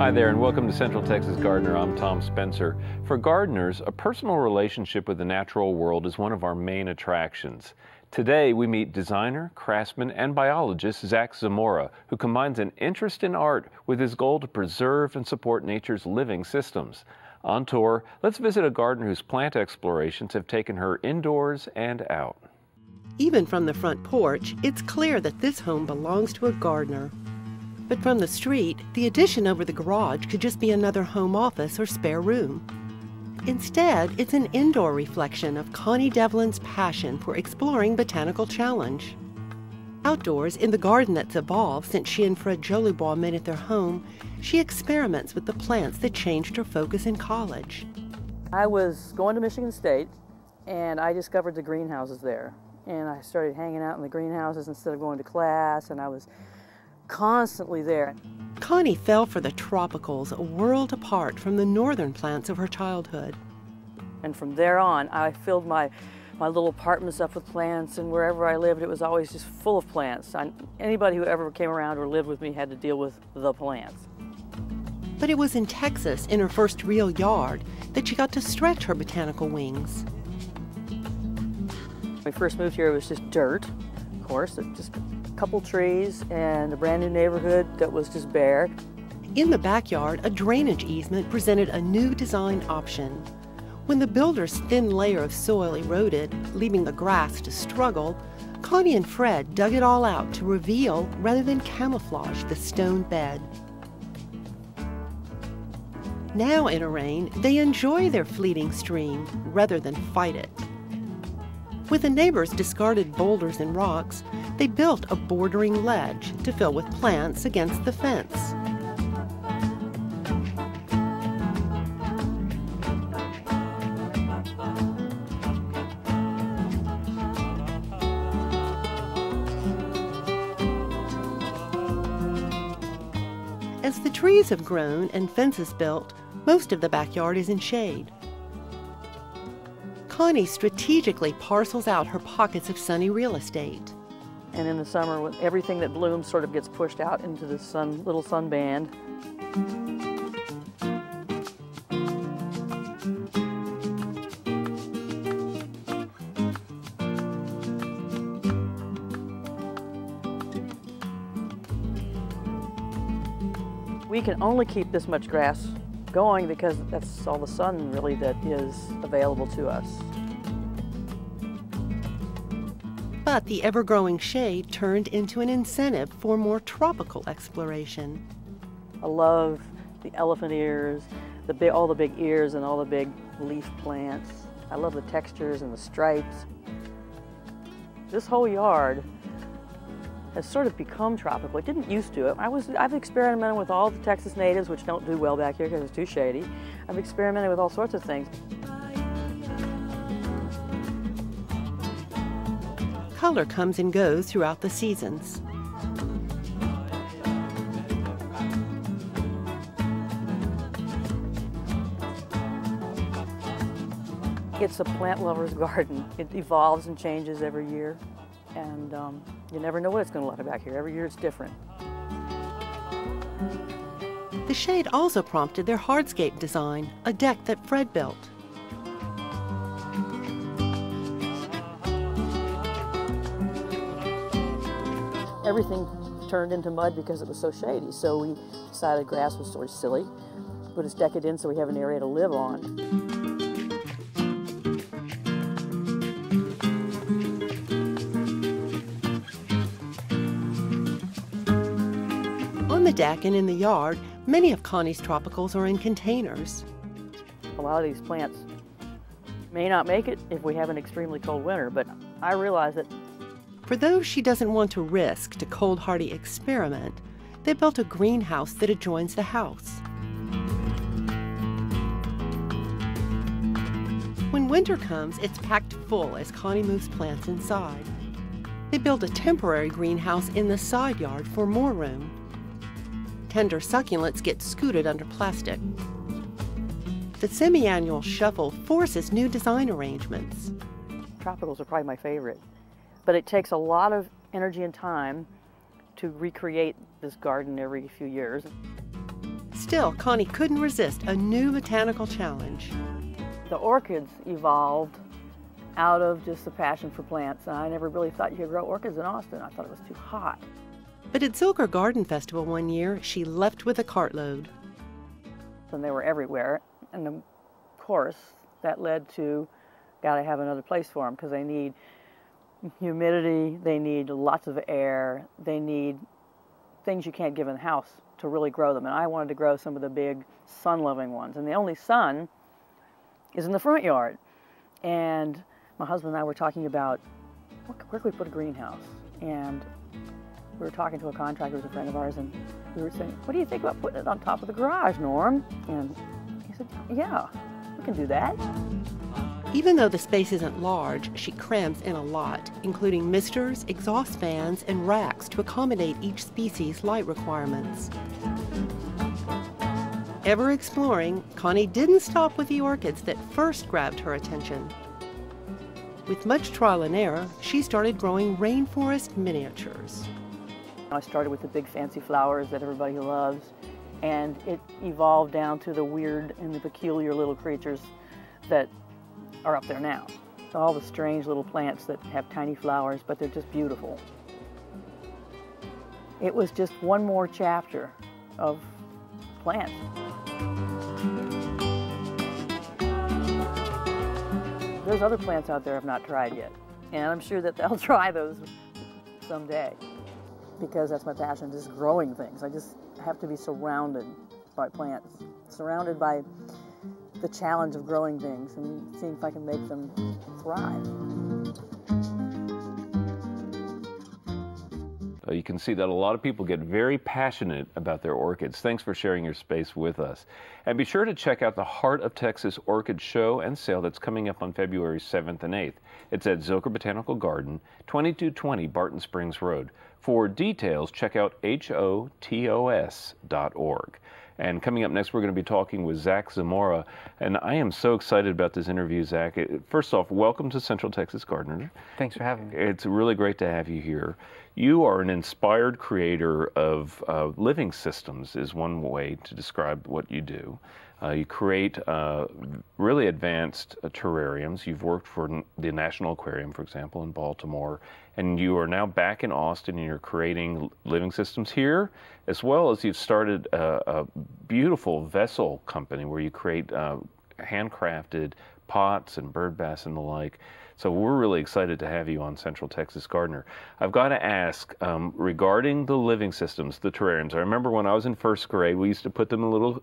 Hi there, and welcome to Central Texas Gardener. I'm Tom Spencer. For gardeners, a personal relationship with the natural world is one of our main attractions. Today, we meet designer, craftsman, and biologist Zach Zamora, who combines an interest in art with his goal to preserve and support nature's living systems. On tour, let's visit a gardener whose plant explorations have taken her indoors and out. Even from the front porch, it's clear that this home belongs to a gardener. But from the street, the addition over the garage could just be another home office or spare room. Instead, it's an indoor reflection of Connie Devlin's passion for exploring botanical challenge. Outdoors, in the garden that's evolved since she and Fred Jolibois made it their home, she experiments with the plants that changed her focus in college. I was going to Michigan State, and I discovered the greenhouses there. And I started hanging out in the greenhouses instead of going to class, and I was constantly there. Connie fell for the tropicals, a world apart from the northern plants of her childhood. And from there on, I filled my little apartments up with plants, and wherever I lived, it was always just full of plants. Anybody who ever came around or lived with me had to deal with the plants. But it was in Texas, in her first real yard, that she got to stretch her botanical wings. When we first moved here, it was just dirt, of course, just a couple trees and a brand new neighborhood that was just bare. In the backyard, a drainage easement presented a new design option. When the builder's thin layer of soil eroded, leaving the grass to struggle, Connie and Fred dug it all out to reveal rather than camouflage the stone bed. Now in a rain, they enjoy their fleeting stream rather than fight it. With the neighbors' discarded boulders and rocks, they built a bordering ledge to fill with plants against the fence. As the trees have grown and fences built, most of the backyard is in shade. Connie strategically parcels out her pockets of sunny real estate. And in the summer, when everything that blooms sort of gets pushed out into the little sun band. We can only keep this much grass going because that's all the sun really that is available to us. But the ever-growing shade turned into an incentive for more tropical exploration. I love the elephant ears, all the big ears and all the big leaf plants. I love the textures and the stripes. This whole yard has sort of become tropical. It didn't used to. I've experimented with all the Texas natives, which don't do well back here because it's too shady. I've experimented with all sorts of things. Color comes and goes throughout the seasons. It's a plant lover's garden. It evolves and changes every year, and you never know what it's going to look like back here. Every year it's different. The shade also prompted their hardscape design, a deck that Fred built. Everything turned into mud because it was so shady, so we decided grass was sort of silly, but it's decked in so we have an area to live on. On the deck and in the yard, many of Connie's tropicals are in containers. A lot of these plants may not make it if we have an extremely cold winter, but I realize that for those she doesn't want to risk to cold-hardy experiment, they built a greenhouse that adjoins the house. When winter comes, it's packed full as Connie moves plants inside. They built a temporary greenhouse in the side yard for more room. Tender succulents get scooted under plastic. The semi-annual shuffle forces new design arrangements. Tropicals are probably my favorite, but it takes a lot of energy and time to recreate this garden every few years. Still, Connie couldn't resist a new botanical challenge. The orchids evolved out of just a passion for plants. I never really thought you could grow orchids in Austin. I thought it was too hot. But at Zilker Garden Festival one year, she left with a cartload. And they were everywhere. And of course, that led to, gotta have another place for them, because they need humidity, they need lots of air, they need things you can't give in the house to really grow them. And I wanted to grow some of the big sun-loving ones. And the only sun is in the front yard. And my husband and I were talking about, where can we put a greenhouse? And we were talking to a contractor who's a friend of ours, and we were saying, what do you think about putting it on top of the garage, Norm? And he said, yeah, we can do that. Even though the space isn't large, she crams in a lot, including misters, exhaust fans, and racks to accommodate each species' light requirements. Ever exploring, Connie didn't stop with the orchids that first grabbed her attention. With much trial and error, she started growing rainforest miniatures. I started with the big fancy flowers that everybody loves, and it evolved down to the weird and the peculiar little creatures that are up there now. All the strange little plants that have tiny flowers, but they're just beautiful. It was just one more chapter of plants. There's other plants out there I've not tried yet, and I'm sure that they'll try those someday, because that's my passion, just growing things. I just have to be surrounded by plants, surrounded by the challenge of growing things and seeing if I can make them thrive. You can see that a lot of people get very passionate about their orchids. Thanks for sharing your space with us. And be sure to check out the Heart of Texas Orchid Show and Sale that's coming up on February 7th and 8th. It's at Zilker Botanical Garden, 2220 Barton Springs Road. For details, check out hotos.org. And coming up next, we're going to be talking with Zach Zamora. And I am so excited about this interview, Zach. First off, welcome to Central Texas Gardener. Thanks for having me. It's really great to have you here. You are an inspired creator of living systems, is one way to describe what you do. You create really advanced terrariums. You've worked for the National Aquarium, for example, in Baltimore, and you are now back in Austin, and you're creating living systems here, as well as you've started a beautiful vessel company where you create handcrafted pots and bird baths and the like. So we're really excited to have you on Central Texas Gardener. I've got to ask, regarding the living systems, the terrariums, I remember when I was in first grade, we used to put them in little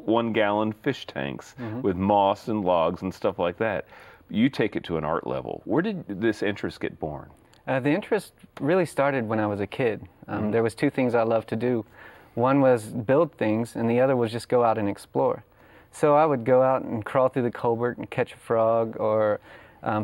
1-gallon fish tanks with moss and logs and stuff like that. You take it to an art level. Where did this interest get born? The interest really started when I was a kid. There was two things I loved to do. One was build things, and the other was just go out and explore. So I would go out and crawl through the culvert and catch a frog, or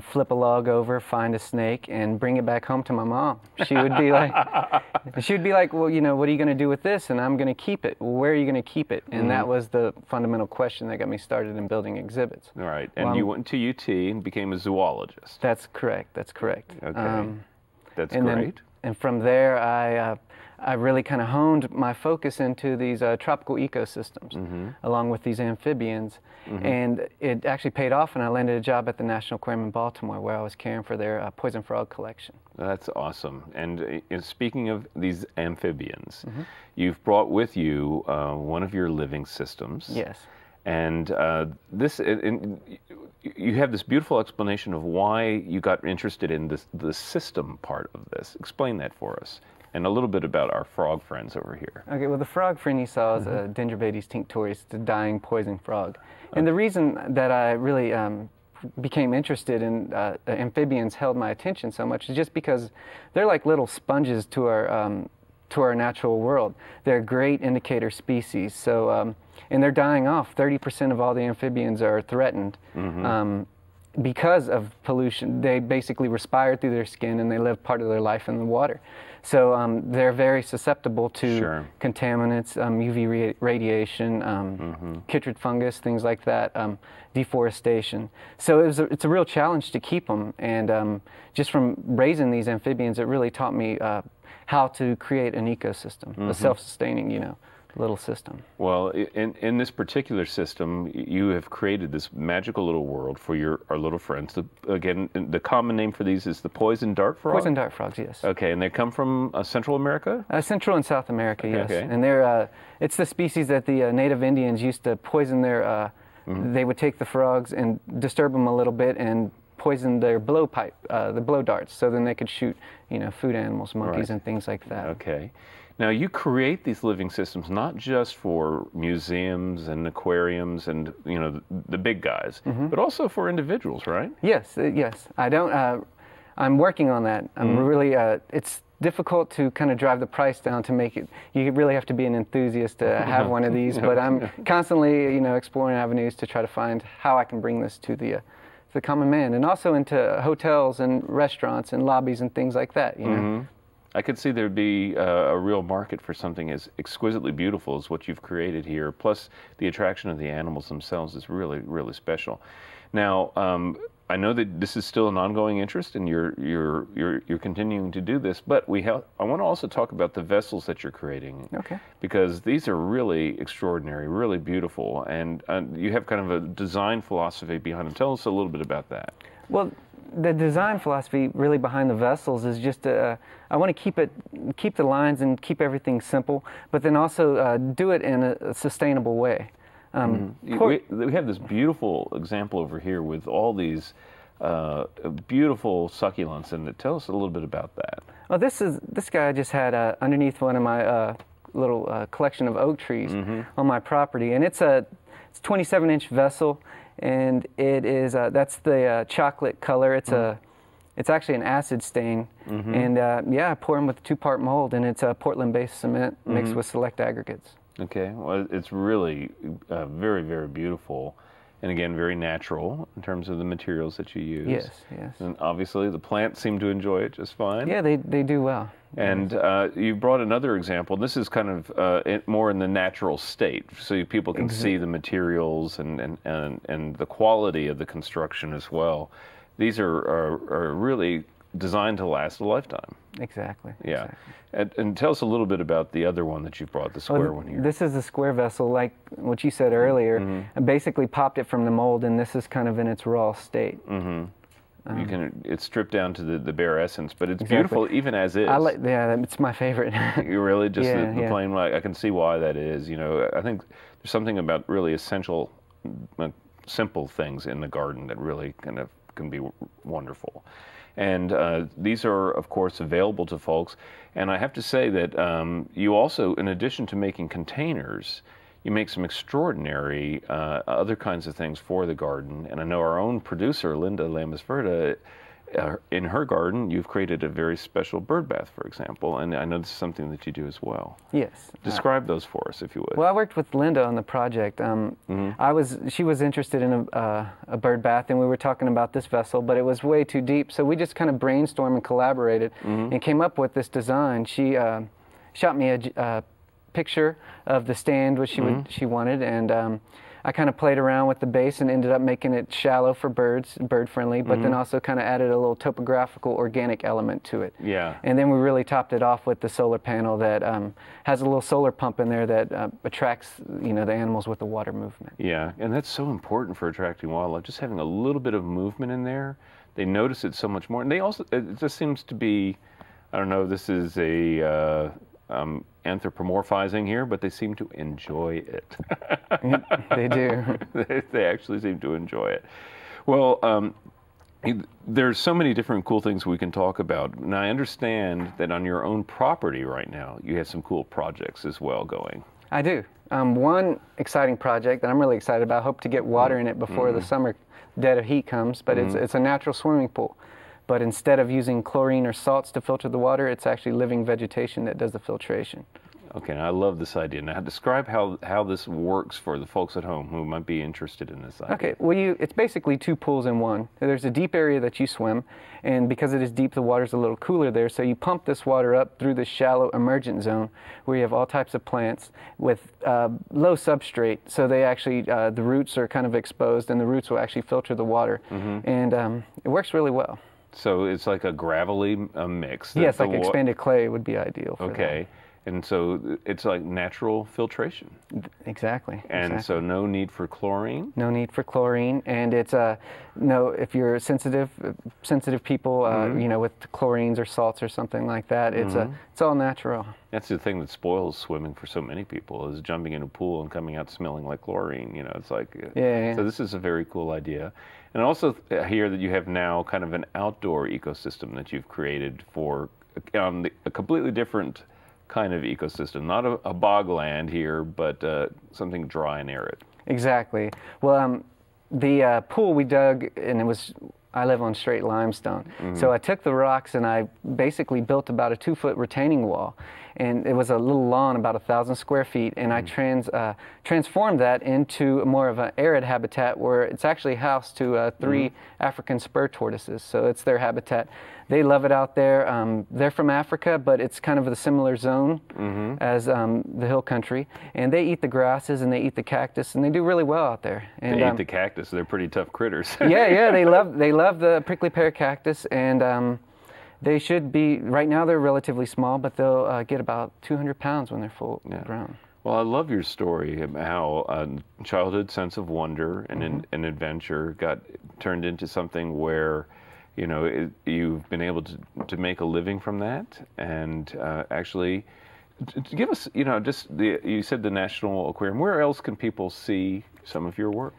flip a log over, find a snake, and bring it back home to my mom. She would be like, well, you know, what are you going to do with this? And I'm going to keep it. Well, where are you going to keep it? And that was the fundamental question that got me started in building exhibits. All right. And you went to UT and became a zoologist. That's correct. That's correct. Okay. That's great. And from there, I really kind of honed my focus into these tropical ecosystems, along with these amphibians. And it actually paid off, and I landed a job at the National Aquarium in Baltimore, where I was caring for their poison frog collection. That's awesome. And speaking of these amphibians, you've brought with you one of your living systems. Yes. And you have this beautiful explanation of why you got interested in the system part of this. Explain that for us. And a little bit about our frog friends over here. Okay, well, the frog friend you saw is Dendrobates tinctorius, the dying poison frog. And the reason that I really became interested in amphibians held my attention so much is just because they're like little sponges to our natural world. They're great indicator species. So, and they're dying off. 30% of all the amphibians are threatened. Because of pollution. They basically respire through their skin, and they live part of their life in the water. So they're very susceptible to contaminants, UV radiation, chytrid fungus, things like that, deforestation. So it's a real challenge to keep them. And just from raising these amphibians, it really taught me how to create an ecosystem, a self-sustaining, little system. Well, in this particular system, you have created this magical little world for our little friends. Again, the common name for these is the poison dart frog? Poison dart frogs, yes. Okay, and they come from Central America? Central and South America, yes. Okay. And it's the species that the native Indians used to poison their, they would take the frogs and disturb them a little bit and poison their blowpipe, the blow darts, so then they could shoot, food animals, monkeys, and things like that. Okay. Now, you create these living systems not just for museums and aquariums and, the big guys, but also for individuals, right? Yes, yes. I'm working on that. I'm really, it's difficult to kind of drive the price down to make it. You really have to be an enthusiast to have one of these, but I'm constantly, exploring avenues to try to find how I can bring this to the common man, and also into hotels and restaurants and lobbies and things like that, I could see there'd be a real market for something as exquisitely beautiful as what you've created here. Plus, the attraction of the animals themselves is really, really special. Now, I know that this is still an ongoing interest, and you're continuing to do this. But I want to also talk about the vessels that you're creating, because these are really extraordinary, really beautiful, and you have kind of a design philosophy behind them. Tell us a little bit about that. Well, the design philosophy really behind the vessels is just I want to keep the lines and keep everything simple, but then also do it in a sustainable way. We have this beautiful example over here with all these beautiful succulents in it. Tell us a little bit about that. Well, this guy I just had underneath one of my little collection of oak trees on my property, and it's a 27-inch vessel. And it is that's the chocolate color. It's actually an acid stain, and I pour them with 2-part mold, and it's a Portland-based cement mixed with select aggregates. Okay, well, it's really very, very beautiful, and again, very natural in terms of the materials that you use. Yes, yes. And obviously, the plants seem to enjoy it just fine. Yeah, they do well. And you brought another example. This is kind of more in the natural state, so people can see the materials and the quality of the construction as well. These are really designed to last a lifetime. Exactly. Yeah. Exactly. And tell us a little bit about the other one that you brought, the square one here. This is a square vessel, like what you said earlier. I basically popped it from the mold, and this is kind of in its raw state. It's stripped down to the bare essence, but it's beautiful even as is. It's my favorite. You really just the plain, I can see why that is. I think there's something about really essential, simple things in the garden that really kind of can be wonderful. And these are, of course, available to folks. And I have to say that you also, in addition to making containers, you make some extraordinary other kinds of things for the garden. And I know our own producer, Linda Lamasverda, in her garden, you've created a very special bird bath, for example. And I know this is something that you do as well. Yes. Describe those for us, if you would. Well, I worked with Linda on the project. She was interested in a bird bath, and we were talking about this vessel, but it was way too deep. So we just kind of brainstormed and collaborated and came up with this design. She shot me a picture of the stand which she wanted, and I kind of played around with the base and ended up making it shallow for birds, bird friendly, but then also kind of added a little topographical organic element to it. Yeah. And then we really topped it off with the solar panel that has a little solar pump in there that attracts the animals with the water movement. Yeah, and that's so important for attracting wildlife. Just having a little bit of movement in there, they notice it so much more. And they also, it just seems to be, I don't know, this is a anthropomorphizing here, but they seem to enjoy it. They do. They actually seem to enjoy it. Well, there's so many different cool things we can talk about. Now, I understand that on your own property right now, you have some cool projects as well going. I do. One exciting project that I'm really excited about, hope to get water in it before the summer dead of heat comes, but it's a natural swimming pool. But instead of using chlorine or salts to filter the water, it's actually living vegetation that does the filtration. Okay, now I love this idea. Now describe how this works for the folks at home who might be interested in this idea. Okay, well it's basically 2 pools in one. There's a deep area that you swim, and because it is deep, the water's a little cooler there, so you pump this water up through this shallow emergent zone where you have all types of plants with low substrate, so they actually, the roots are kind of exposed, and the roots will actually filter the water, and it works really well. So it's like a gravelly mix. Yes, like expanded clay would be ideal for that. Okay. And so it's like natural filtration. Exactly. And so no need for chlorine? No need for chlorine. And it's, no, if you're sensitive people, you know, with chlorines or salts or something like that, it's all natural. That's the thing that spoils swimming for so many people, is jumping in a pool and coming out smelling like chlorine. You know, it's like, so this is a very cool idea. And also hear that you have now kind of an outdoor ecosystem that you've created for a completely different kind of ecosystem, not a bogland here, but something dry and arid. Exactly. Well, the pool we dug, and I live on straight limestone. So I took the rocks and I basically built about a 2-foot retaining wall. And it was a little lawn, about 1,000 square feet, and I transformed that into more of an arid habitat where it's actually housed to 3 African spur tortoises. So it's their habitat. They love it out there. They're from Africa, but it's kind of a similar zone as the hill country. And they eat the grasses and they eat the cactus, and they do really well out there. And, they eat the cactus. They're pretty tough critters. yeah, they love the prickly pear cactus, and they should be, right now they're relatively small, but they'll get about 200 pounds when they're full grown. Well, I love your story of how a childhood sense of wonder and an adventure got turned into something where, you know, you've been able to make a living from that, and actually to give us, you know, just you said the National Aquarium. Where else can people see some of your work?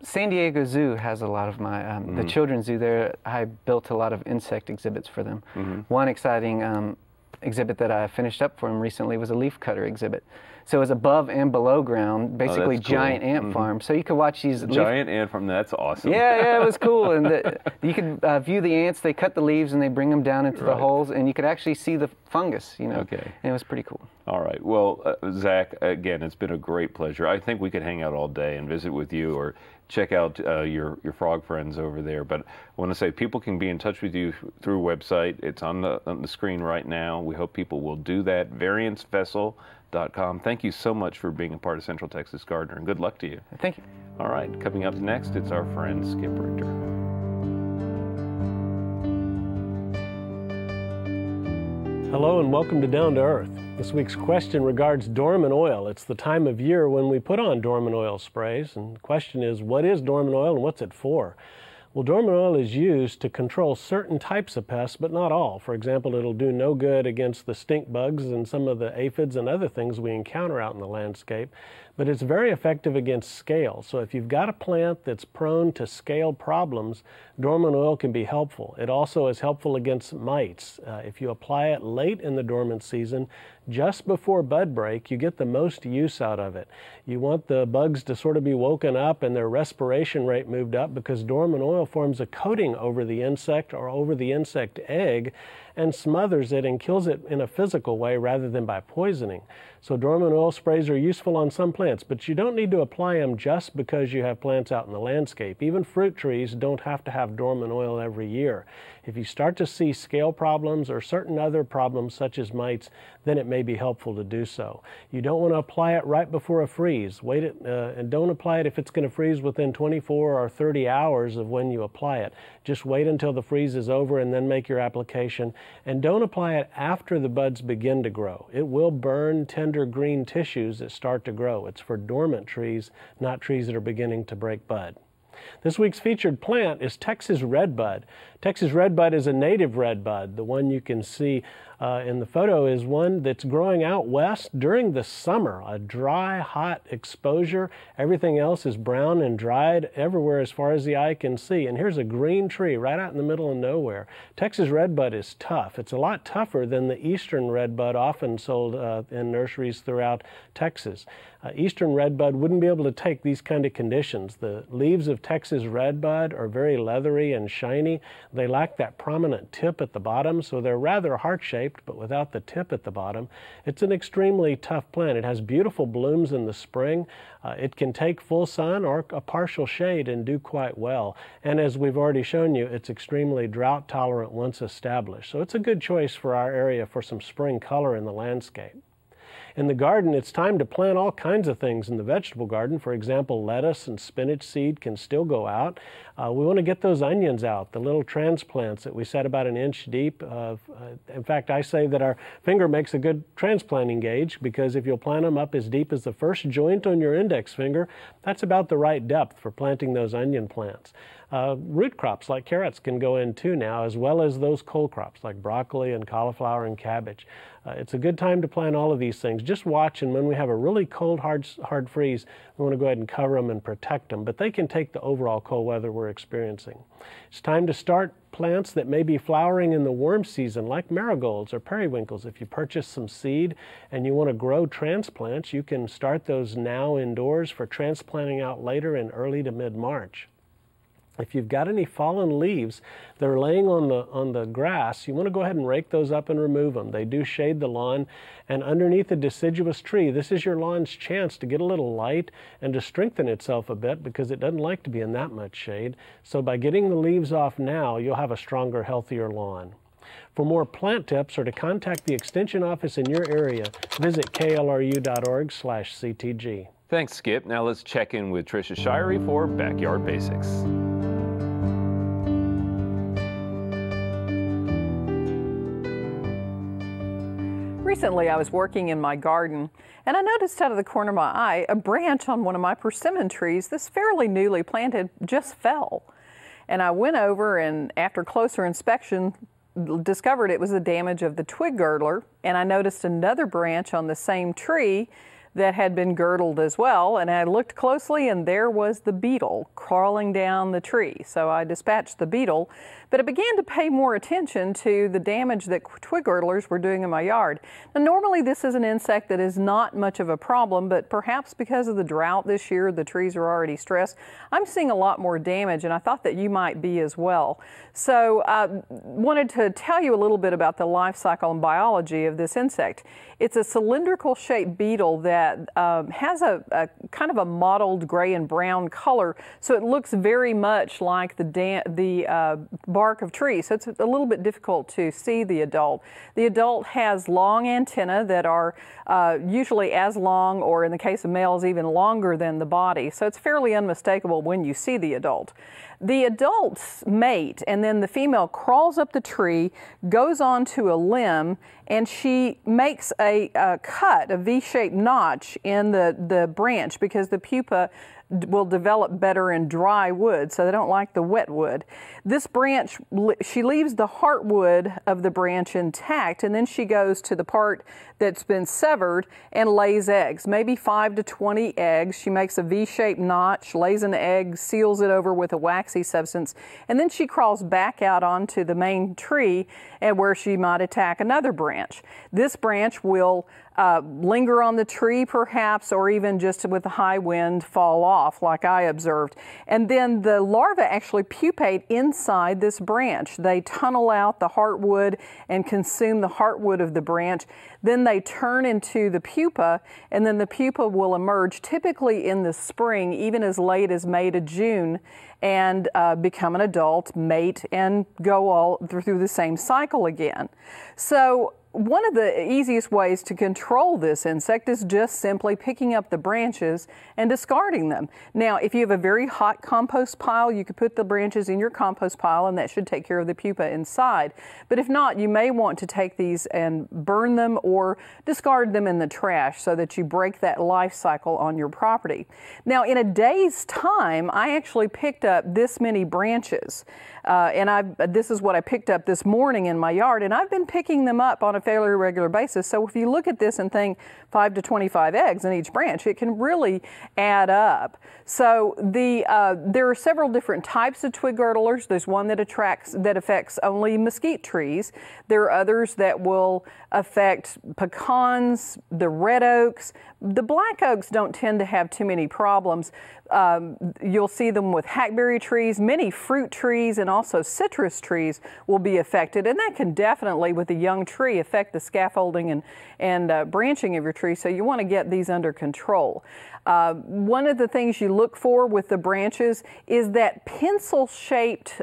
San Diego Zoo has a lot of my, the children's zoo there. I built a lot of insect exhibits for them. One exciting exhibit that I finished up for them recently was a leaf cutter exhibit. So it was above and below ground, basically giant ant farm. So you could watch these giant ant farm. That's awesome. Yeah, it was cool. And you could view the ants. They cut the leaves and they bring them down into the holes, and you could actually see the fungus. You know. Okay. And it was pretty cool. All right. Well, Zach, again, it's been a great pleasure. I think we could hang out all day and visit with you, or check out your frog friends over there. But I want to say people can be in touch with you through a website. It's on the screen right now. We hope people will do that. VarianceVessel.com. Thank you so much for being a part of Central Texas Gardener, and good luck to you. Thank you. All right. Coming up next, it's our friend Skip Richter. Hello and welcome to Down to Earth. This week's question regards dormant oil. It's the time of year when we put on dormant oil sprays, and the question is, what is dormant oil and what's it for? Well, dormant oil is used to control certain types of pests, but not all. For example, it'll do no good against the stink bugs and some of the aphids and other things we encounter out in the landscape, but it's very effective against scale. So if you've got a plant that's prone to scale problems, dormant oil can be helpful. It also is helpful against mites. If you apply it late in the dormant season, just before bud break, you get the most use out of it. You want the bugs to sort of be woken up and their respiration rate moved up, because dormant oil forms a coating over the insect or over the insect egg and smothers it and kills it in a physical way rather than by poisoning. So dormant oil sprays are useful on some plants, but you don't need to apply them just because you have plants out in the landscape. Even fruit trees don't have to have dormant oil every year. If you start to see scale problems or certain other problems such as mites, then it may be helpful to do so. You don't want to apply it right before a freeze. Wait it, and don't apply it if it's going to freeze within 24 or 30 hours of when you apply it. Just wait until the freeze is over and then make your application. And don't apply it after the buds begin to grow. It will burn tender green tissues that start to grow. It's for dormant trees, not trees that are beginning to break bud. This week's featured plant is Texas redbud. Texas redbud is a native redbud. The one you can see in the photo is one that's growing out west during the summer, a dry, hot exposure. Everything else is brown and dried everywhere as far as the eye can see. And here's a green tree right out in the middle of nowhere. Texas redbud is tough. It's a lot tougher than the eastern redbud often sold in nurseries throughout Texas. Eastern redbud wouldn't be able to take these kind of conditions. The leaves of Texas redbud are very leathery and shiny. They lack that prominent tip at the bottom, so they're rather heart-shaped, but without the tip at the bottom. It's an extremely tough plant. It has beautiful blooms in the spring. It can take full sun or a partial shade and do quite well. And as we've already shown you, it's extremely drought tolerant once established. So it's a good choice for our area for some spring color in the landscape. In the garden, it's time to plant all kinds of things in the vegetable garden. For example, lettuce and spinach seed can still go out. We want to get those onions out, the little transplants that we set about an inch deep. In fact, I say that our finger makes a good transplanting gauge, because if you'll plant them up as deep as the first joint on your index finger, that's about the right depth for planting those onion plants. Root crops like carrots can go in too now, as well as those cole crops like broccoli and cauliflower and cabbage. It's a good time to plant all of these things. Just watch, and when we have a really cold, hard freeze, we want to go ahead and cover them and protect them, but they can take the overall cold weather we're experiencing. It's time to start plants that may be flowering in the warm season, like marigolds or periwinkles. If you purchase some seed and you want to grow transplants, you can start those now indoors for transplanting out later in early to mid-March. If you've got any fallen leaves that are laying on the grass, you want to go ahead and rake those up and remove them. They do shade the lawn, and underneath a deciduous tree, this is your lawn's chance to get a little light and to strengthen itself a bit, because it doesn't like to be in that much shade. So by getting the leaves off now, you'll have a stronger, healthier lawn. For more plant tips or to contact the Extension office in your area, visit klru.org/CTG. Thanks, Skip. Now let's check in with Trisha Shirey for Backyard Basics. Recently, I was working in my garden, and I noticed out of the corner of my eye a branch on one of my persimmon trees that's fairly newly planted just fell. And I went over and, after closer inspection, discovered it was the damage of the twig girdler, and I noticed another branch on the same tree that had been girdled as well, and I looked closely, and there was the beetle crawling down the tree. So I dispatched the beetle, but I began to pay more attention to the damage that twig girdlers were doing in my yard. Now, normally this is an insect that is not much of a problem, but perhaps because of the drought this year, the trees are already stressed, I'm seeing a lot more damage, and I thought that you might be as well. So I wanted to tell you a little bit about the life cycle and biology of this insect. It's a cylindrical shaped beetle that has a kind of a mottled gray and brown color, so it looks very much like the bark of trees. So it's a little bit difficult to see the adult. The adult has long antennae that are usually as long, or in the case of males, even longer than the body. So it's fairly unmistakable when you see the adult. The adults mate, and then the female crawls up the tree, goes onto a limb, and she makes a cut, a V-shaped notch in the branch, because the pupa will develop better in dry wood, so they don't like the wet wood. This branch, she leaves the heartwood of the branch intact, and then she goes to the part that's been severed and lays eggs, maybe 5 to 20 eggs. She makes a V-shaped notch, lays an egg, seals it over with a waxy substance, and then she crawls back out onto the main tree, and where she might attack another branch. This branch will linger on the tree perhaps, or even just with a high wind fall off like I observed. And then the larvae actually pupate inside this branch. They tunnel out the heartwood and consume the heartwood of the branch. Then they turn into the pupa, and then the pupa will emerge typically in the spring, even as late as May to June, and become an adult, mate, and go all through the same cycle again. So one of the easiest ways to control this insect is just simply picking up the branches and discarding them. Now, if you have a very hot compost pile, you could put the branches in your compost pile, and that should take care of the pupa inside. But if not, you may want to take these and burn them or discard them in the trash so that you break that life cycle on your property. Now, in a day's time, I actually picked up this many branches. This is what I picked up this morning in my yard, and I've been picking them up on a fairly regular basis. So if you look at this and think 5 to 25 eggs in each branch, it can really add up. So there are several different types of twig girdlers. There's one that affects only mesquite trees. There are others that will affect pecans, the red oaks. The black oaks don't tend to have too many problems. You'll see them with hackberry trees, many fruit trees, and also citrus trees will be affected. And that can definitely, with a young tree, affect the scaffolding and branching of your tree. So you want to get these under control. One of the things you look for with the branches is that pencil-shaped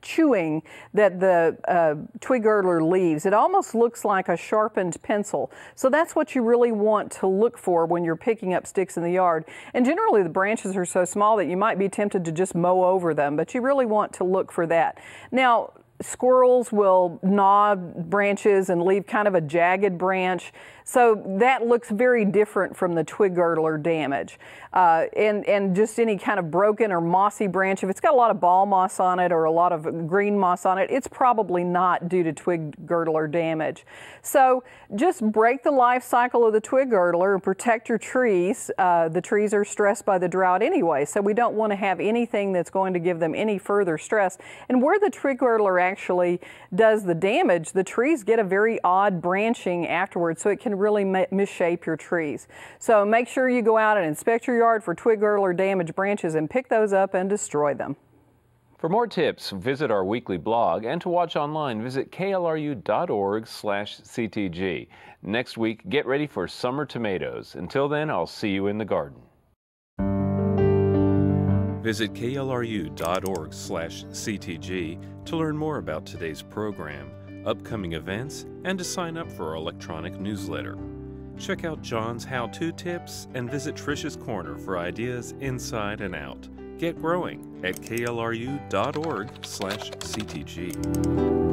chewing that the twig girdler leaves. It almost looks like a sharpened pencil. So that's what you really want to look for when you're picking up sticks in the yard. And generally the branches are so small that you might be tempted to just mow over them, but you really want to look for that. Now, squirrels will gnaw branches and leave kind of a jagged branch. So that looks very different from the twig girdler damage. And just any kind of broken or mossy branch, if it's got a lot of ball moss on it or a lot of green moss on it, it's probably not due to twig girdler damage. So just break the life cycle of the twig girdler and protect your trees. The trees are stressed by the drought anyway, so we don't want to have anything that's going to give them any further stress. And where the twig girdler actually does the damage, the trees get a very odd branching afterwards, so it can really misshape your trees. So make sure you go out and inspect your yard for twig girdler damaged branches and pick those up and destroy them. For more tips, visit our weekly blog, and to watch online, visit klru.org/CTG. Next week, get ready for summer tomatoes. Until then, I'll see you in the garden. Visit klru.org/CTG to learn more about today's program, upcoming events, and to sign up for our electronic newsletter. Check out John's how-to tips and visit Trisha's Corner for ideas inside and out. Get growing at klru.org/CTG.